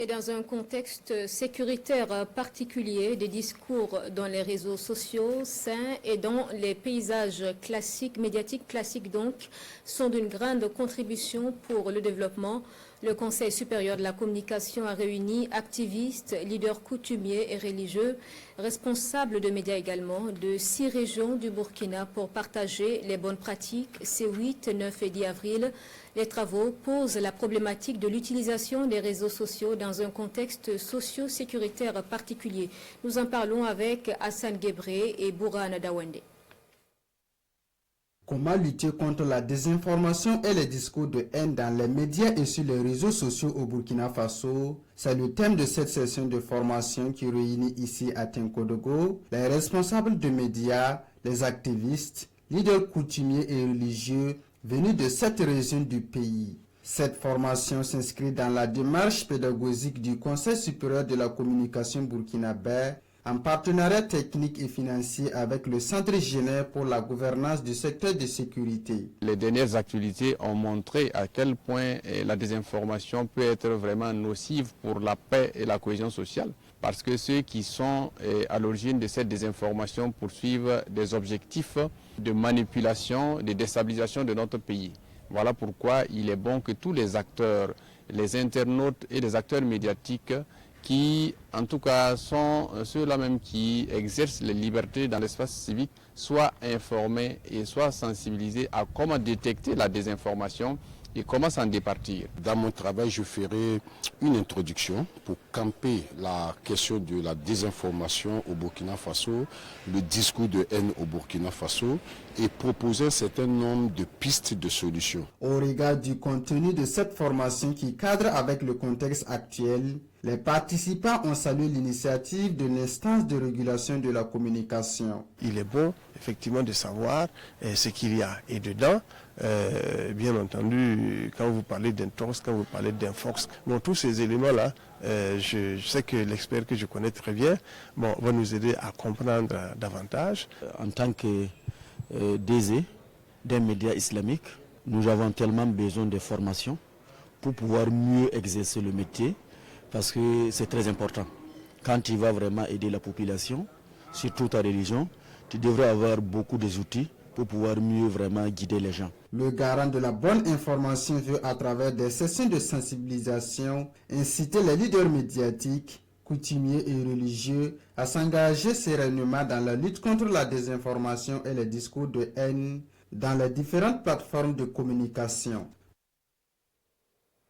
Et dans un contexte sécuritaire particulier, des discours dans les réseaux sociaux sains et dans les paysages classiques, médiatiques classiques donc, sont d'une grande contribution pour le développement. Le Conseil supérieur de la communication a réuni activistes, leaders coutumiers et religieux, responsables de médias également, de 6 régions du Burkina pour partager les bonnes pratiques. Ces 8, 9 et 10 avril, les travaux posent la problématique de l'utilisation des réseaux sociaux dans un contexte socio-sécuritaire particulier. Nous en parlons avec Hassan Gebré et Bourana Dawende. Comment lutter contre la désinformation et les discours de haine dans les médias et sur les réseaux sociaux au Burkina Faso? C'est le thème de cette session de formation qui réunit ici à Tinkodogo les responsables de médias, les activistes, leaders coutumiers et religieux venus de 7 régions du pays. Cette formation s'inscrit dans la démarche pédagogique du Conseil supérieur de la communication burkinabé en partenariat technique et financier avec le Centre Genève pour la gouvernance du secteur de sécurité. Les dernières actualités ont montré à quel point la désinformation peut être vraiment nocive pour la paix et la cohésion sociale, parce que ceux qui sont à l'origine de cette désinformation poursuivent des objectifs de manipulation, de déstabilisation de notre pays. Voilà pourquoi il est bon que tous les acteurs, les internautes et les acteurs médiatiques qui, en tout cas, sont ceux-là même qui exercent les libertés dans l'espace civique, soient informés et soient sensibilisés à comment détecter la désinformation et comment s'en départir. Dans mon travail, je ferai une introduction pour camper la question de la désinformation au Burkina Faso, le discours de haine au Burkina Faso et proposer un certain nombre de pistes de solutions. Au regard du contenu de cette formation qui cadre avec le contexte actuel, les participants ont salué l'initiative de l'instance de régulation de la communication. Il est bon effectivement de savoir ce qu'il y a. Et dedans, bien entendu, quand vous parlez d'intox, quand vous parlez d'infox, bon, tous ces éléments-là, je sais que l'expert que je connais très bien va nous aider à comprendre davantage. En tant que DG d'un média islamique, nous avons tellement besoin de formation pour pouvoir mieux exercer le métier, parce que c'est très important. Quand tu vas vraiment aider la population, surtout ta religion, tu devrais avoir beaucoup d'outils pour pouvoir mieux vraiment guider les gens. Le garant de la bonne information veut, à travers des sessions de sensibilisation, inciter les leaders médiatiques, coutumiers et religieux à s'engager sereinement dans la lutte contre la désinformation et les discours de haine dans les différentes plateformes de communication.